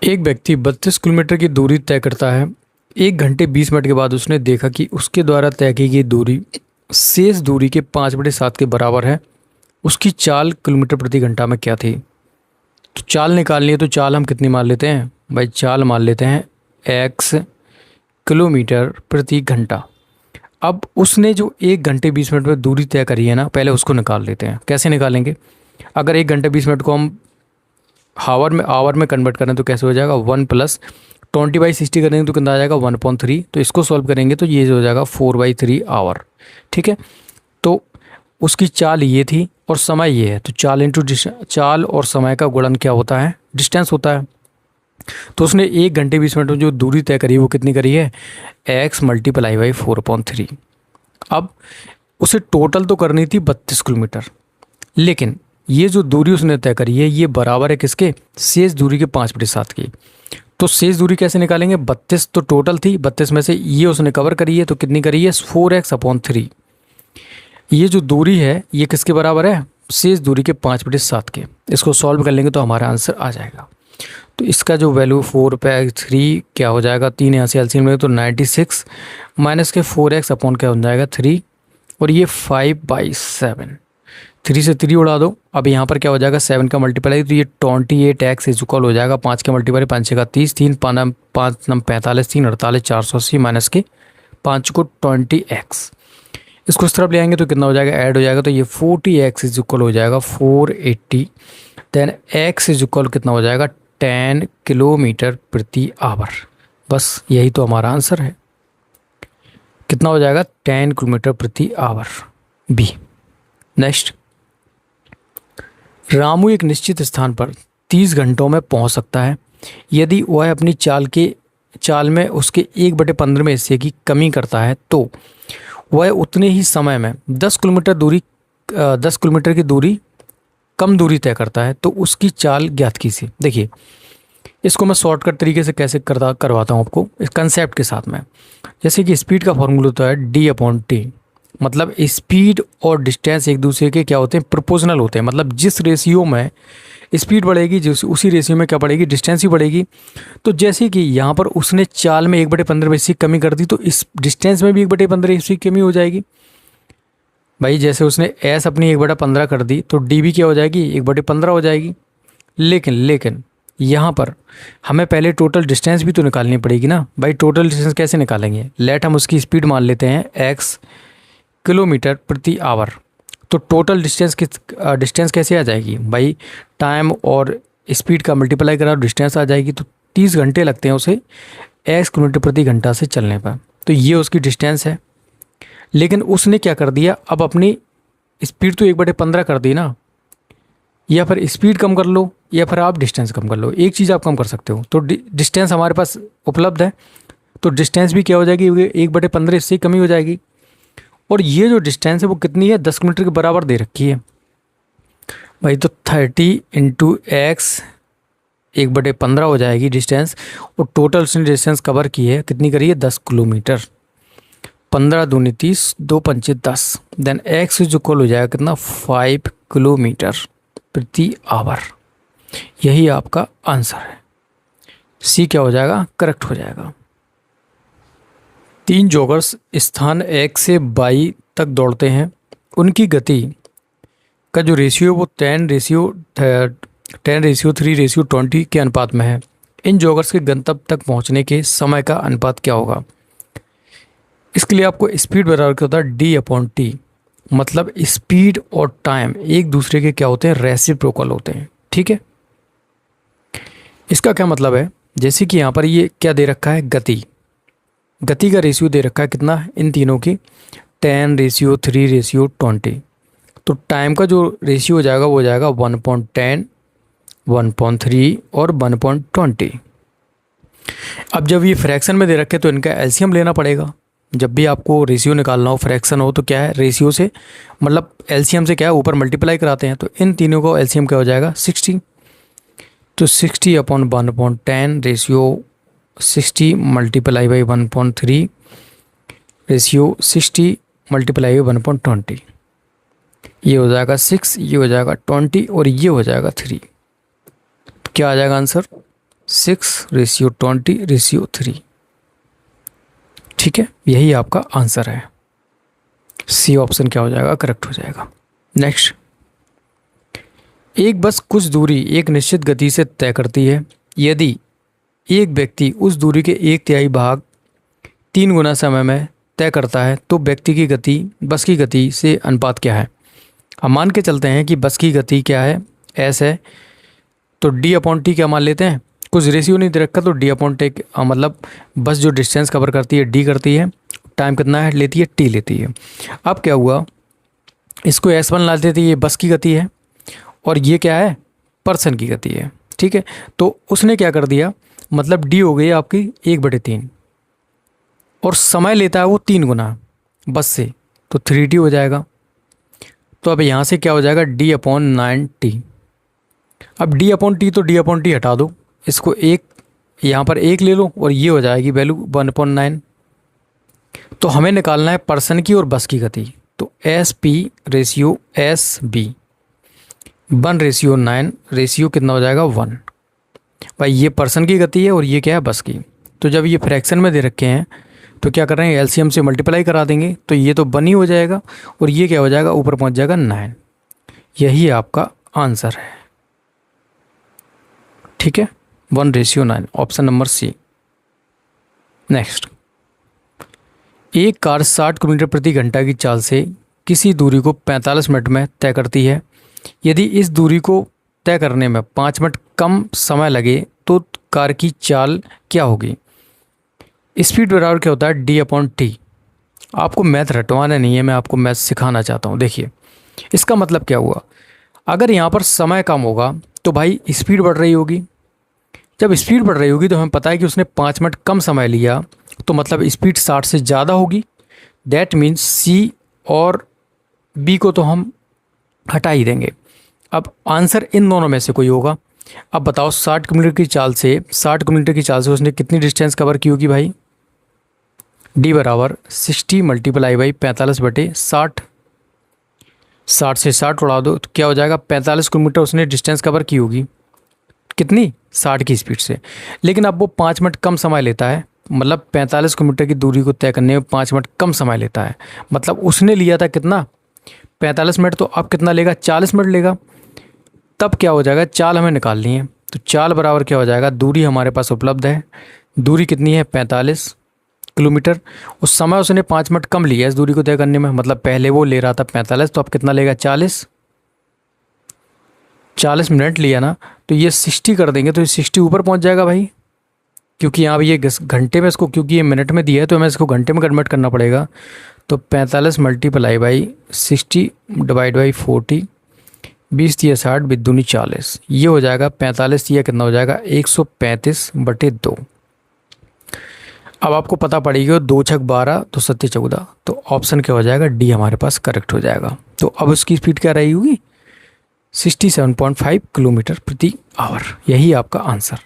एक व्यक्ति 32 किलोमीटर की दूरी तय करता है। 1 घंटे 20 मिनट के बाद उसने देखा कि उसके द्वारा तय की गई दूरी शेष दूरी के 5/7 के बराबर है। उसकी चाल किलोमीटर प्रति घंटा में क्या थी? तो चाल निकालनी है, तो चाल हम कितनी मान लेते हैं भाई? चाल मान लेते हैं x किलोमीटर प्रति घंटा। अब उसने जो 1 घंटे 20 मिनट में दूरी तय करी है ना, पहले उसको निकाल लेते हैं। कैसे निकालेंगे? अगर 1 घंटे 20 मिनट को हम आवर में कन्वर्ट करें तो कैसे हो जाएगा? 1+20/60 करेंगे तो कितना आ जाएगा? 1/3। तो इसको सॉल्व करेंगे तो ये हो जाएगा 4/3 आवर। ठीक है, तो उसकी चाल ये थी और समय ये है, तो चाल और समय का गुणन क्या होता है? डिस्टेंस होता है। तो उसने 1 घंटे 20 मिनट में जो दूरी तय करी वो कितनी करी है? x × 4/3। अब उसे टोटल तो करनी थी 32 किलोमीटर, लेकिन ये जो दूरी उसने तय करी है ये बराबर है किसके? शेष दूरी के 5/7 की। तो शेष दूरी कैसे निकालेंगे? 32 तो टोटल थी, 32 में से ये उसने कवर करी है, तो कितनी करी है? 4x/3। ये जो दूरी है ये किसके बराबर है? शेष दूरी के 5/7 के। इसको सॉल्व कर लेंगे तो हमारा आंसर आ जाएगा। तो इसका जो वैल्यू 4/3 क्या हो जाएगा? 3 यहाँ से एलसीएम लेंगे तो 96 माइनस के 4x अपॉन क्या हो जाएगा? 3, और ये 5/7। 3 से 3 उड़ा दो। अब यहाँ पर क्या हो जाएगा? 7 का मल्टीप्लाई, तो ये 28x इज इक्वल हो जाएगा 5 के मल्टीप्लाई 5 का 30, 3 5 9 45, 3 48 480 माइनस के 5 को 20x। इसको इस तरफ ले आएंगे तो कितना हो जाएगा? ऐड हो जाएगा, तो ये 40x इज इक्वल हो जाएगा 480। देन x इज इक्वल कितना हो जाएगा? 10 किलोमीटर प्रति आवर। बस यही तो हमारा आंसर है। कितना हो जाएगा? 10 किलोमीटर प्रति आवर, बी। नेक्स्ट, रामू एक निश्चित स्थान पर 30 घंटों में पहुंच सकता है। यदि वह अपनी चाल में उसके 1/15 हिस्से की कमी करता है तो वह उतने ही समय में 10 किलोमीटर की दूरी कम दूरी तय करता है, तो उसकी चाल ज्ञात कीजिए। देखिए, इसको मैं शॉर्टकट तरीके से कैसे करवाता हूँ आपको, इस कंसेप्ट के साथ में। जैसे कि स्पीड का फॉर्मूला होता है d/t, मतलब स्पीड और डिस्टेंस एक दूसरे के क्या होते हैं? प्रोपोर्शनल होते हैं। मतलब जिस रेशियो में स्पीड बढ़ेगी उसी रेशियो में क्या बढ़ेगी? डिस्टेंस ही बढ़ेगी। तो जैसे कि यहाँ पर उसने चाल में 1/15 हिस्से की कमी कर दी, तो इस डिस्टेंस में भी 1/15 हिस्से की कमी हो जाएगी भाई। जैसे उसने एस अपनी 1/15 कर दी तो डी भी क्या हो जाएगी? 1/15 हो जाएगी। लेकिन यहाँ पर हमें पहले टोटल डिस्टेंस भी तो निकालनी पड़ेगी ना भाई। टोटल डिस्टेंस कैसे निकालेंगे? लेट हम उसकी स्पीड मान लेते हैं x किलोमीटर प्रति आवर। तो टोटल डिस्टेंस कैसे आ जाएगी भाई? टाइम और स्पीड का मल्टीप्लाई करा डिस्टेंस आ जाएगी। तो 30 घंटे लगते हैं उसे x किलोमीटर प्रति घंटा से चलने पर। तो ये उसकी डिस्टेंस है। लेकिन उसने क्या कर दिया? अब अपनी स्पीड तो 1/15 कर दी ना, या फिर स्पीड कम कर लो या फिर आप डिस्टेंस कम कर लो। एक चीज़ आप कम कर सकते हो। तो डिस्टेंस हमारे पास उपलब्ध है, तो डिस्टेंस भी क्या हो जाएगी? 1/15 इससे कमी हो जाएगी। और ये जो डिस्टेंस है वो कितनी है? 10 किलोमीटर के बराबर दे रखी है भाई। तो 30 × x 1/15 हो जाएगी डिस्टेंस। और टोटल उसने डिस्टेंस कवर की है, कितनी करी है? 10 किलोमीटर। 15 दूनी 30, 2 पंचे 10। देन x इज इक्वल हो जाएगा कितना? 5 किलोमीटर प्रति आवर। यही आपका आंसर है। सी क्या हो जाएगा? करेक्ट हो जाएगा। 3 जॉगर्स स्थान 1 से 22 तक दौड़ते हैं। उनकी गति का जो रेशियो वो 10:3:20 के अनुपात में है। इन जॉगर्स के गंतव्य तक पहुंचने के समय का अनुपात क्या होगा? इसके लिए आपको स्पीड बराबर क्या होता है? d/t। मतलब स्पीड और टाइम एक दूसरे के क्या होते हैं? रेसिप्रोकल होते हैं। ठीक है, इसका क्या मतलब है? जैसे कि यहाँ पर ये क्या दे रखा है? गति का रेशियो दे रखा है कितना? इन तीनों की 10:3:20। तो टाइम का जो रेशियो हो जाएगा वो हो जाएगा 1.10, 1.3 और 1.20। अब जब ये फ्रैक्शन में दे रखे तो इनका एलसीएम लेना पड़ेगा। जब भी आपको रेशियो निकालना हो, फ्रैक्शन हो, तो क्या है? रेशियो से मतलब एलसीएम से क्या है? ऊपर मल्टीप्लाई कराते हैं। तो इन तीनों को एलसीएम क्या हो जाएगा? 60। तो 60/1/10 ratio 60 multiply by 1.3 ratio 60 multiply by 1.20। ये हो जाएगा 6, ये हो जाएगा 20 और ये हो जाएगा 3। क्या आ जाएगा आंसर? 6:20:3। ठीक है, यही आपका आंसर है। सी ऑप्शन क्या हो जाएगा, करेक्ट हो जाएगा। नेक्स्ट, एक बस कुछ दूरी एक निश्चित गति से तय करती है। यदि एक व्यक्ति उस दूरी के 1/3 भाग 3 गुना समय में तय करता है तो व्यक्ति की गति बस की गति से अनुपात क्या है। हम मान के चलते हैं कि बस की गति क्या है, एस है, तो d/t क्या मान लेते हैं, कुछ रेशियो नहीं दे रखा तो d/t मतलब बस जो डिस्टेंस कवर करती है d करती है, टाइम कितना है लेती है, t लेती है। अब क्या हुआ, इसको s1 ला देते, ये बस की गति है और ये क्या है, पर्सन की गति है। ठीक है, तो उसने क्या कर दिया, मतलब d हो गई आपकी 1/3 और समय लेता है वो 3 गुना बस से, तो 3t हो जाएगा। तो अब यहाँ से क्या हो जाएगा, d/9t। अब d/t तो d/t हटा दो, इसको एक यहाँ पर एक ले लो और ये हो जाएगी वैल्यू 1/9। तो हमें निकालना है पर्सन की और बस की गति, तो SP/SB 1/9 रेशियो कितना हो जाएगा 1। भाई ये पर्सन की गति है और ये क्या है, बस की। तो जब ये फ्रैक्शन में दे रखे हैं तो क्या कर रहे हैं, एलसीएम से मल्टीप्लाई करा देंगे, तो ये तो 1 ही हो जाएगा और ये क्या हो जाएगा, ऊपर पहुंच जाएगा 9। यही आपका आंसर है। ठीक है, 1/9, ऑप्शन नंबर सी। नेक्स्ट, एक कार 60 किलोमीटर प्रति घंटा की चाल से किसी दूरी को 45 मिनट में तय करती है। यदि इस दूरी को तय करने में 5 मिनट कम समय लगे तो कार की चाल क्या होगी। स्पीड बराबर क्या होता है, d/t। आपको मैथ रटवाना नहीं है, मैं आपको मैथ सिखाना चाहता हूँ। देखिए इसका मतलब क्या हुआ, अगर यहाँ पर समय कम होगा तो भाई स्पीड बढ़ रही होगी। जब स्पीड बढ़ रही होगी तो हमें पता है कि उसने 5 मिनट कम समय लिया, तो मतलब स्पीड 60 से ज़्यादा होगी। दैट मीन्स सी और बी को तो हम हटा ही देंगे। अब आंसर इन दोनों में से कोई होगा। अब बताओ 60 किलोमीटर की चाल से उसने कितनी डिस्टेंस कवर की होगी भाई, d बराबर 60 × 45/60। 60 से 60 उड़ा दो तो क्या हो जाएगा, 45 किलोमीटर उसने डिस्टेंस कवर की होगी। कितनी, 60 की स्पीड से। लेकिन अब वो 5 मिनट कम समय लेता है, मतलब 45 किलोमीटर की दूरी को तय करने में 5 मिनट कम समय लेता है। मतलब उसने लिया था कितना, 45 मिनट, तो अब कितना लेगा, 40 मिनट लेगा। तब क्या हो जाएगा, चाल हमें निकालनी है, तो चाल बराबर क्या हो जाएगा, दूरी हमारे पास उपलब्ध है, दूरी कितनी है 45 किलोमीटर, उस समय उसने 5 मिनट कम लिया इस दूरी को तय करने में, मतलब पहले वो ले रहा था 45, तो अब कितना लेगा 40 मिनट लिया ना, तो ये 60 कर देंगे तो ये 60 ऊपर पहुंच जाएगा भाई, क्योंकि यहाँ भी ये घंटे में इसको, क्योंकि ये मिनट में दिया है तो हमें इसको घंटे में कन्वर्ट करना पड़ेगा। तो 45 × 60 / 40, 20 × 60 बिदुनी 40, ये हो जाएगा 45, ये कितना हो जाएगा 135/2। अब आपको पता पड़ेगी 2 × 6 = 12, तो 7 × 14, तो ऑप्शन क्या हो जाएगा, डी हमारे पास करेक्ट हो जाएगा। तो अब उसकी स्पीड क्या रही होगी, 67.5 किलोमीटर प्रति आवर। यही आपका आंसर।